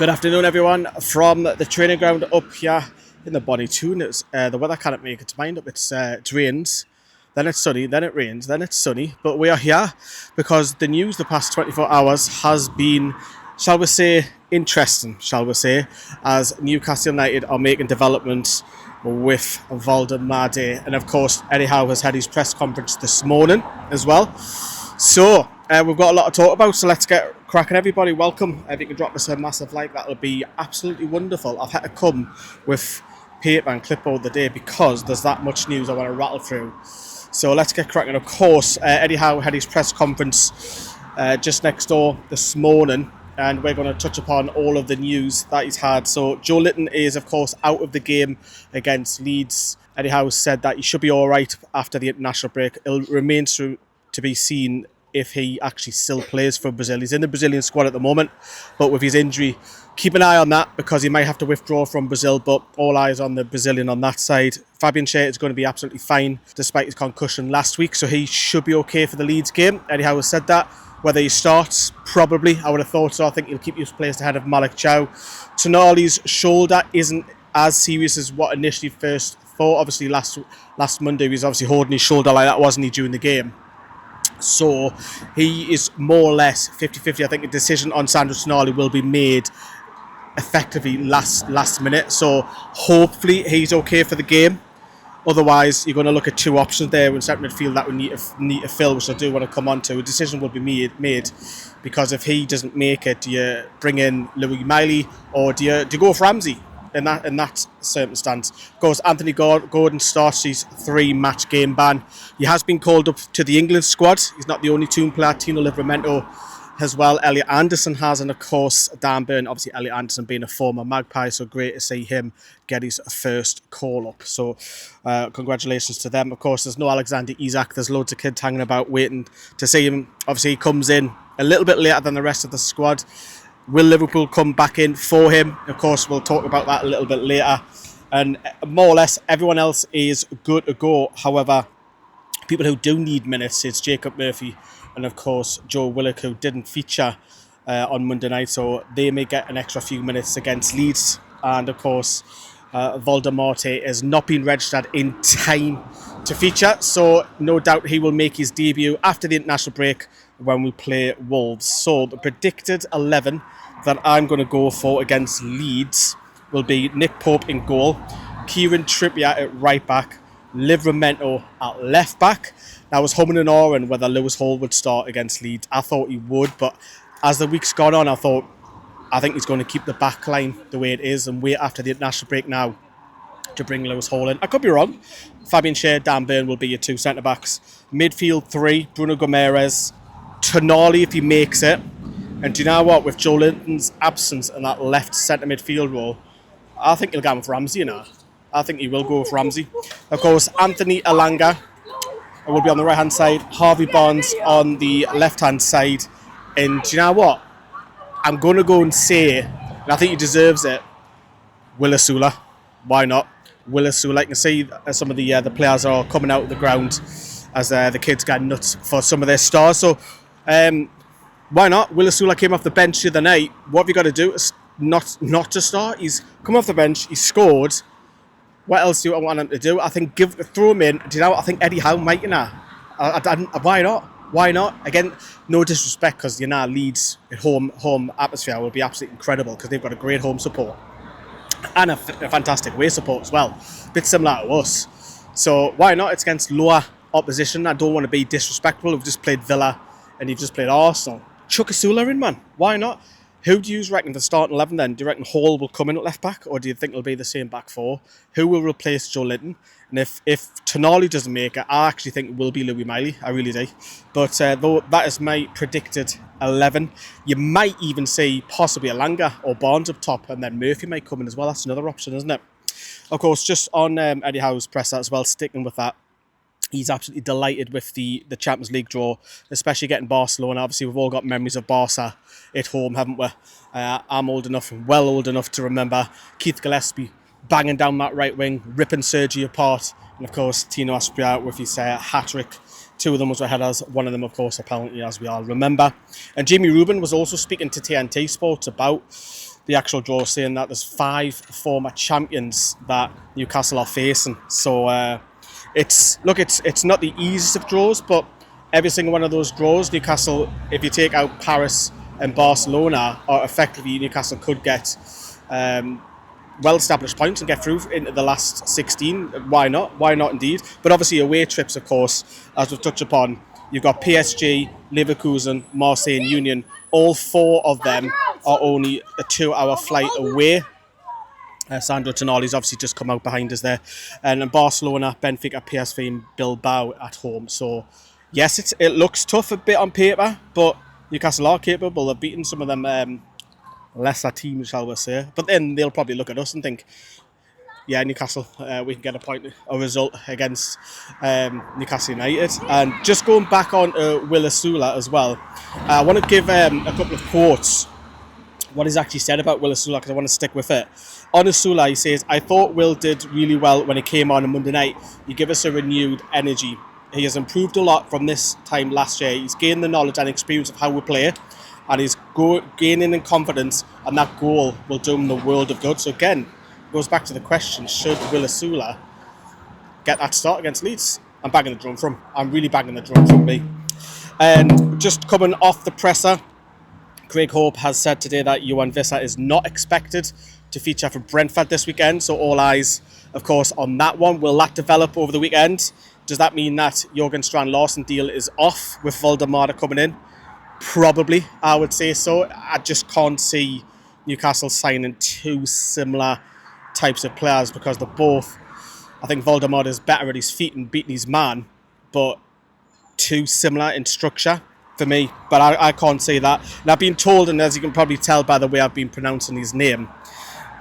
Good afternoon, everyone, from the training ground up here in the Bonnytoon. It's the weather can't make its mind up. It rains, then it's sunny, then it rains, then it's sunny. But we are here because the news the past 24 hours has been, shall we say, interesting, as Newcastle United are making developments with Woldemade. And of course, Andy Howe has had his press conference this morning as well. So we've got a lot to talk about, so let's get cracking. Everybody, welcome. If you can drop us a massive like, that would be absolutely wonderful. I've had to come with paper and clipboard the day because there's that much news I want to rattle through. So let's get cracking. Of course, Eddie Howe had his press conference just next door this morning, and we're going to touch upon all of the news that he's had. So Joelinton is, of course, out of the game against Leeds. Eddie Howe said that he should be all right after the international break. It remains to be seen if he actually still plays for Brazil. He's in the Brazilian squad at the moment, but with his injury, keep an eye on that because he might have to withdraw from Brazil, but all eyes on the Brazilian on that side. Fabian Schär is going to be absolutely fine despite his concussion last week, so he should be okay for the Leeds game. Eddie Howe has said that. Whether he starts, probably, I would have thought so. I think he'll keep his place ahead of Malik Chow. Tonali's shoulder isn't as serious as what initially first thought. Obviously, last Monday he was obviously holding his shoulder like that, wasn't he, during the game? So he is more or less 50-50. I think a decision on Sandro Tonali will be made effectively last minute. So hopefully he's okay for the game. Otherwise, you're going to look at two options there in centre midfield that we need to fill, which I do want to come on to. A decision will be made because if he doesn't make it, do you bring in Louis Miley or do you go for Ramsey? In that circumstance, of course, Anthony Gordon starts his 3-match game ban. He has been called up to the England squad. He's not the only Toon player. Tino Livramento as well. Elliot Anderson has, and of course, Dan Burn. Obviously, Elliot Anderson being a former Magpie, so great to see him get his first call up. So, congratulations to them. Of course, there's no Alexander Isak. There's loads of kids hanging about waiting to see him. Obviously, he comes in a little bit later than the rest of the squad. Will Liverpool come back in for him? Of course, we'll talk about that a little bit later. And more or less, everyone else is good to go. However, people who do need minutes, it's Jacob Murphy and, of course, Joe Willock, who didn't feature on Monday night. So they may get an extra few minutes against Leeds. And, of course, Woldemade has not been registered in time to feature. So no doubt he will make his debut after the international break when we play Wolves. So the predicted 11 that I'm going to go for against Leeds will be Nick Pope in goal, Kieran Trippier at right back, Livramento at left back. Now, I was humming and hawing whether Lewis Hall would start against Leeds. I thought he would, but as the week's gone on, I think he's going to keep the back line the way it is and wait after the international break now to bring Lewis Hall in. I could be wrong. Fabian Schär, Dan Burn will be your two centre-backs. Midfield 3, Bruno Gomes, Tonali if he makes it. And do you know what? With Joelinton's absence in that left centre midfield role, I think he'll go with Ramsey, I think he will go with Ramsey. Of course, Anthony Elanga will be on the right-hand side. Harvey Barnes on the left-hand side. And do you know what? I'm going to go and say, and I think he deserves it, Will Asula. Why not? Will Asula. You can see some of the players are coming out of the ground as the kids get nuts for some of their stars. So, why not? Will Asula came off the bench the other night. What have you got to do? Not to start. He's come off the bench. He scored. What else do I want him to do? I think throw him in. Do you know what? I think Eddie Howe might, why not? Why not? Again, no disrespect because, Leeds at home atmosphere will be absolutely incredible because they've got a great home support and a fantastic away support as well. A bit similar to us. So why not? It's against lower opposition. I don't want to be disrespectful. We've just played Villa and you've just played Arsenal. Chuck Asula in, man. Why not? Who do you reckon the starting 11 then? Do you reckon Hall will come in at left back or do you think it'll be the same back four? Who will replace Joelinton? And if Tonali doesn't make it, I actually think it will be Louis Miley. I really do. But though that is my predicted 11. You might even see possibly Elanga or Barnes up top and then Murphy might come in as well. That's another option, isn't it? Of course, just on Eddie Howe's presser as well, sticking with that. He's absolutely delighted with the Champions League draw, especially getting Barcelona. Obviously, we've all got memories of Barca at home, haven't we? I'm old enough, well old enough to remember Keith Gillespie banging down that right wing, ripping Sergi apart. And of course, Tino Asprilla with his hat-trick. Two of them was headers, one of them, of course, apparently, as we all remember. And Jamie Rubin was also speaking to TNT Sports about the actual draw, saying that there's 5 former champions that Newcastle are facing. So it's not the easiest of draws, but every single one of those draws, Newcastle, if you take out Paris and Barcelona, are effectively Newcastle could get well-established points and get through into the last 16. Why not? Why not indeed? But obviously away trips, of course, as we've touched upon, you've got PSG, Leverkusen, Marseille and Union. All 4 of them are only a 2-hour flight away. Sandro Tonali's obviously just come out behind us there. And then Barcelona, Benfica, PSV and Bilbao at home. So yes, it looks tough a bit on paper, but Newcastle are capable of beating some of them lesser teams, shall we say. But then they'll probably look at us and think, yeah, Newcastle, we can get a result against Newcastle United. And just going back on Will Osula as well, I want to give a couple of quotes, what he's actually said about Will Osula, because I want to stick with it. On Osula, he says, "I thought Will did really well when he came on Monday night. He gave us a renewed energy. He has improved a lot from this time last year. He's gained the knowledge and experience of how we play, and he's gaining in confidence, and that goal will do him the world of good." So again, goes back to the question, should Will Osula get that start against Leeds? I'm banging the drum for him. I'm really banging the drum for me. And just coming off the presser, Craig Hope has said today that Johan Vissa is not expected to feature for Brentford this weekend. So all eyes, of course, on that one. Will that develop over the weekend? Does that mean that Jurgen Strand-Larsen deal is off with Woldemade coming in? Probably, I would say so. I just can't see Newcastle signing 2 similar types of players, because they're both, I think Woldemade is better at his feet and beating his man, but 2 similar in structure for me. But I can't say that. And I've been told, and as you can probably tell by the way I've been pronouncing his name,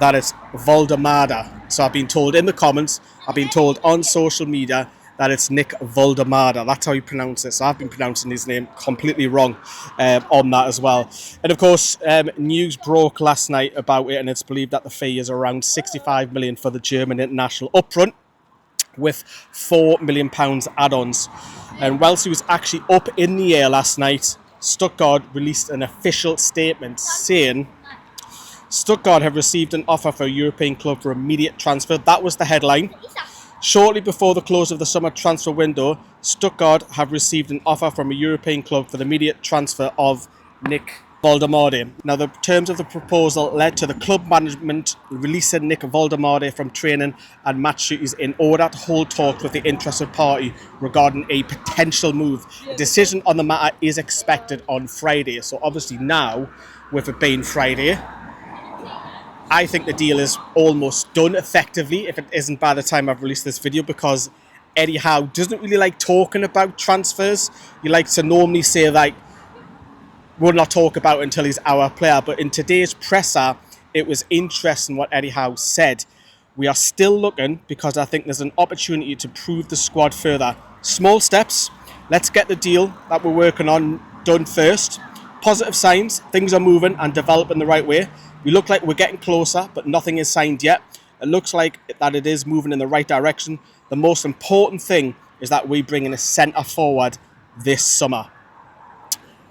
that it's Woldemade. So I've been told in the comments, I've been told on social media that it's Nick Woldemade. That's how you pronounce it. So I've been pronouncing his name completely wrong on that as well. And of course, news broke last night about it, and it's believed that the fee is around 65 million for the German international upfront, with £4 million add-ons. And whilst he was actually up in the air last night, Stuttgart released an official statement saying Stuttgart have received an offer for a European club for immediate transfer. That was the headline. Shortly before the close of the summer transfer window, Stuttgart have received an offer from a European club for the immediate transfer of Nick Woldemade. Now, the terms of the proposal led to the club management releasing Nick Woldemade from training and match duties in order to hold talks with the interested party regarding a potential move. A decision on the matter is expected on Friday. So obviously now, with it being Friday, I think the deal is almost done effectively, if it isn't by the time I've released this video, because Eddie Howe doesn't really like talking about transfers. He likes to normally say, like, we'll not talk about it until he's our player. But in today's presser, it was interesting what Eddie Howe said. We are still looking, because I think there's an opportunity to prove the squad further. Small steps. Let's get the deal that we're working on done first. Positive signs. Things are moving and developing the right way. We look like we're getting closer, but nothing is signed yet. It looks like that it is moving in the right direction. The most important thing is that we bring in a centre forward this summer.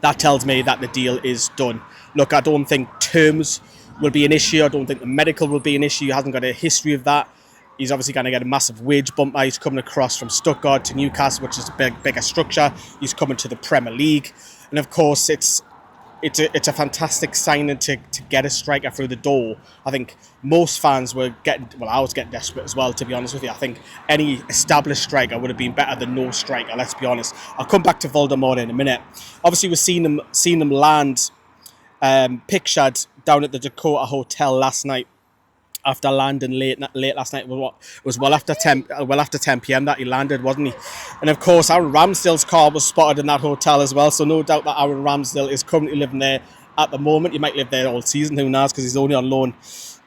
That tells me that the deal is done. Look, I don't think terms will be an issue. I don't think the medical will be an issue. He hasn't got a history of that. He's obviously going to get a massive wage bump. He's coming across from Stuttgart to Newcastle, which is a bigger structure. He's coming to the Premier League. And of course, it's a fantastic signing to get a striker through the door. I think most fans were getting, well, I was getting desperate as well, to be honest with you. I think any established striker would have been better than no striker, let's be honest. I'll come back to Woldemade in a minute. Obviously, we've seen them land pictured down at the Dakota Hotel last night. After landing late last night, it was well after 10 p.m. that he landed, wasn't he? And of course, Aaron Ramsdale's car was spotted in that hotel as well. So no doubt that Aaron Ramsdale is currently living there at the moment. He might live there all season, who knows, because he's only on loan.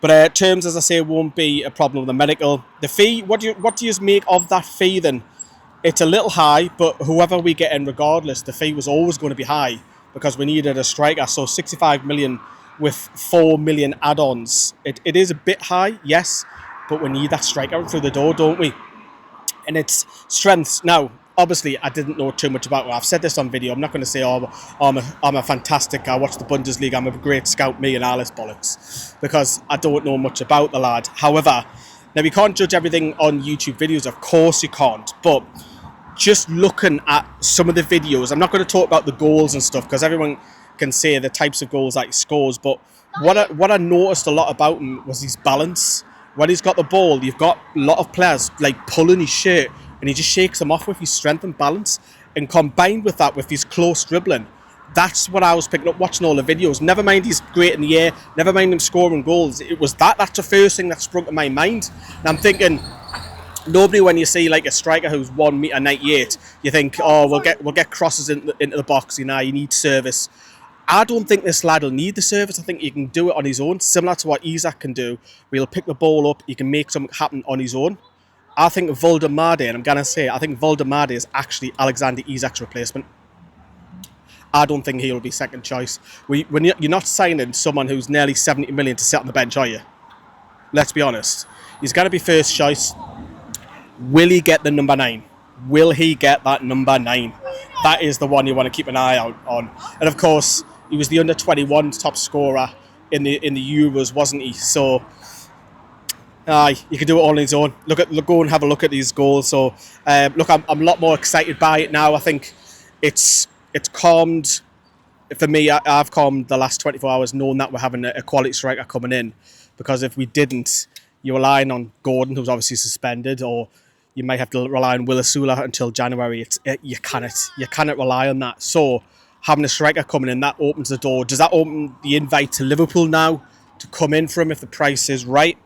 But terms, as I say, won't be a problem with the medical. The fee, what do you make of that fee then? It's a little high, but whoever we get in, regardless, the fee was always going to be high because we needed a striker. So 65 million. With 4 million add-ons. It is a bit high, yes, but we need that striker through the door, don't we? And it's strengths. Now, Obviously, I didn't know too much about him. I've said this on video. I'm not going to say, oh, I'm a fantastic guy. I watch the Bundesliga. I'm a great scout, me and Alice bollocks, because I don't know much about the lad. However, now we can't judge everything on YouTube videos. Of course you can't. But just looking at some of the videos, I'm not going to talk about the goals and stuff because everyone can say the types of goals that he scores. But what I noticed a lot about him was his balance. When he's got the ball, you've got a lot of players like pulling his shirt, and he just shakes them off with his strength and balance. And combined with that, with his close dribbling, that's what I was picking up watching all the videos. Never mind he's great in the air, never mind him scoring goals. It was that's the first thing that sprung to my mind. And I'm thinking, nobody, when you see like a striker who's 1.98 m, you think, oh, we'll get crosses into the box, you need service. I don't think this lad will need the service. I think he can do it on his own, similar to what Isak can do. We'll pick the ball up, he can make something happen on his own. I think Woldemade, and I'm going to say, I think Woldemade is actually Alexander Isak's replacement. I don't think he'll be second choice. When you're not signing someone who's nearly 70 million to sit on the bench, are you? Let's be honest. He's going to be first choice. Will he get the number 9? Will he get that number 9? That is the one you want to keep an eye out on. And of course, he was the under-21 top scorer in the Euros, wasn't he? So, he can do it all on his own. Go and have a look at these goals. So, look, I'm a lot more excited by it now. I think it's calmed. For me, I've calmed the last 24 hours knowing that we're having a quality striker coming in. Because if we didn't, you're relying on Gordon, who's obviously suspended, or you might have to rely on Willisula until January. You cannot rely on that. So having a striker coming in, that opens the door. Does that open the invite to Liverpool now to come in for him if the price is right?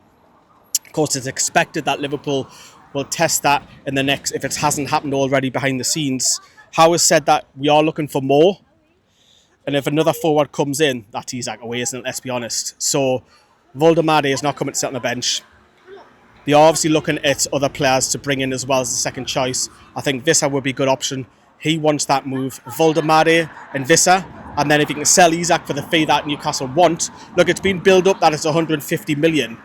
Of course, it's expected that Liverpool will test that in the next, if it hasn't happened already behind the scenes. Howe has said that we are looking for more. And if another forward comes in, that's Isak away, isn't it? Let's be honest. So Woldemade is not coming to sit on the bench. They are obviously looking at other players to bring in as well as the second choice. I think Vissa would be a good option. He wants that move. Woldemade and Vissa. And then if you can sell Isak for the fee that Newcastle want. Look, it's been built up that it's 150 million.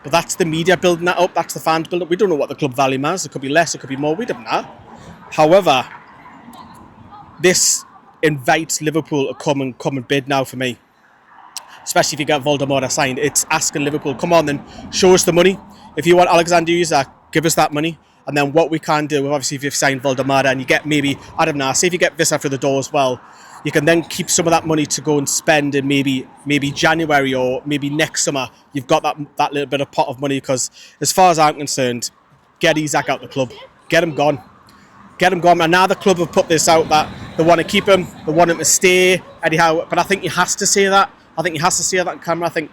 But that's the media building that up. That's the fans building up. We don't know what the club value is. It could be less. It could be more. We don't know. However, this invites Liverpool to come and bid now for me. Especially if you get Woldemade signed. It's asking Liverpool, come on then, show us the money. If you want Alexander Isak, give us that money. And then what we can do, obviously if you've signed Woldemade and you get maybe, I don't know, say if you get Vissa through the door as well, you can then keep some of that money to go and spend in maybe January or maybe next summer. You've got that little bit of pot of money, because as far as I'm concerned, get Isak out the club. Get him gone. Get him gone. And now the club have put this out that they want to keep him, they want him to stay, Eddie Howe. But I think he has to say that. I think he has to say that on camera. I think,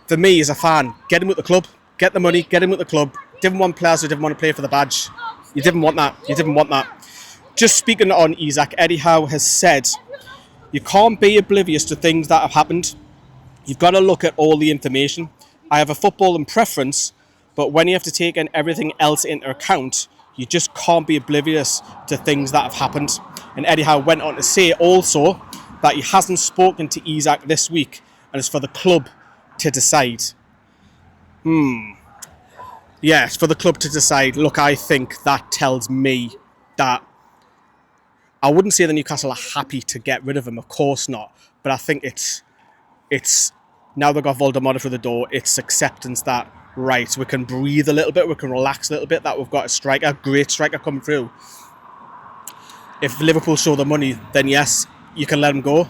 for me as a fan, get him with the club. Get the money, get him with the club. Didn't want players who didn't want to play for the badge. You didn't want that. You didn't want that. Just speaking on Isak, Eddie Howe has said, you can't be oblivious to things that have happened. You've got to look at all the information. I have a footballing preference, but when you have to take in everything else into account, you just can't be oblivious to things that have happened. And Eddie Howe went on to say also that he hasn't spoken to Isak this week, and it's for the club to decide. Yeah, it's for the club to decide. Look, I think that tells me that I wouldn't say the Newcastle are happy to get rid of him, of course not. But I think it's now they've got Woldemade through the door, it's acceptance that, right, we can breathe a little bit, we can relax a little bit, that we've got a striker, great striker coming through. If Liverpool show the money, then yes, you can let him go.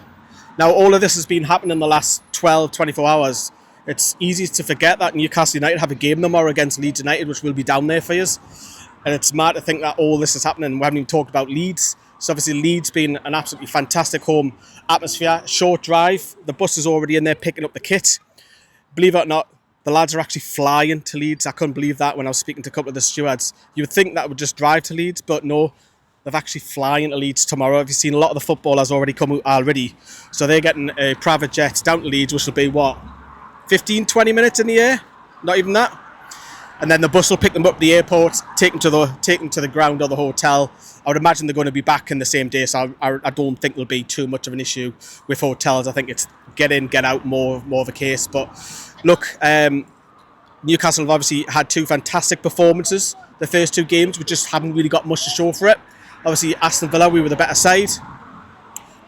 Now, all of this has been happening in the last 12, 24 hours. It's easy to forget that Newcastle United have a game tomorrow against Leeds United, which will be down there for us. And it's mad to think that all this is happening. We haven't even talked about Leeds. So obviously Leeds being an absolutely fantastic home atmosphere. Short drive. The bus is already in there picking up the kit. Believe it or not, the lads are actually flying to Leeds. I couldn't believe that when I was speaking to a couple of the stewards. You would think that would just drive to Leeds, but no. They're actually flying to Leeds tomorrow. Have you seen a lot of the footballers already come out already? So they're getting a private jet down to Leeds, which will be, what, 15, 20 minutes in the air? Not even that. And then the bus will pick them up at the airport, take them to the ground or the hotel. I would imagine they're going to be back in the same day, so I don't think there'll be too much of an issue with hotels. I think it's get in, get out more of a case. But look, Newcastle have obviously had two fantastic performances. The first two games, we just haven't really got much to show for it. Obviously, Aston Villa, we were the better side.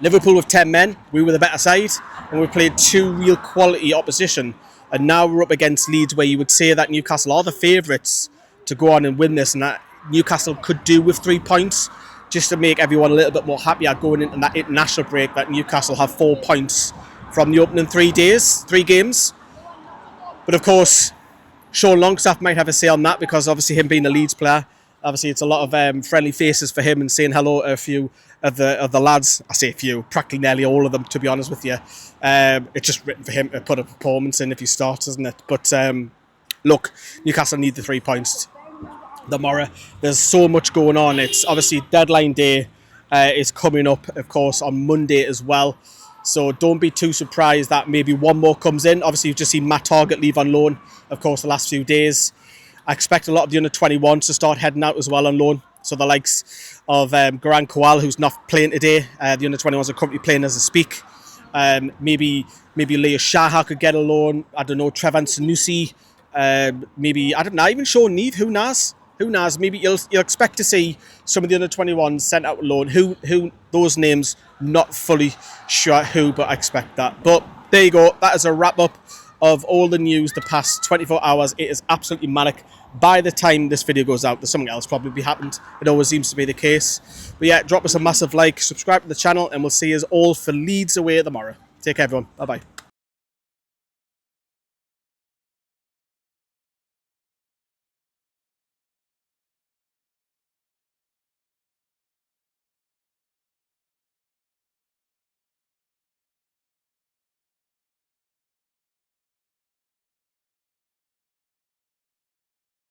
Liverpool with 10 men, we were the better side. And we played two real quality opposition. And now we're up against Leeds, where you would say that Newcastle are the favourites to go on and win this, and that Newcastle could do with 3 points, just to make everyone a little bit more happier going into that international break, that Newcastle have 4 points from the opening 3 games. But of course, Sean Longstaff might have a say on that, because obviously him being a Leeds player, obviously it's a lot of friendly faces for him, and saying hello to a few of the lads. I say a few, practically nearly all of them, to be honest with you. It's just written for him to put a performance in if he starts, isn't it? But look, Newcastle need the 3 points tomorrow. There's so much going on. It's obviously deadline day is coming up, of course, on Monday as well. So don't be too surprised that maybe one more comes in. Obviously, you've just seen Matt Targett leave on loan, of course, the last few days. I expect a lot of the under-21s to start heading out as well on loan. So the likes of Garan Kowal, who's not playing today. The under-21s are currently playing as I speak. Maybe Leo Shaha could get a loan. I don't know, Trevan Sanusi. Maybe, I don't know, even Sean Neve. Who knows? Maybe you'll expect to see some of the under-21s sent out on loan. Who those names, not fully sure who, but I expect that. But there you go. That is a wrap-up of all the news the past 24 hours. It is absolutely manic. By the time this video goes out, there's something else probably happened. It always seems to be the case. But yeah, drop us a massive like, subscribe to the channel, and we'll see us all for Leeds away tomorrow. Take care, everyone. Bye-bye.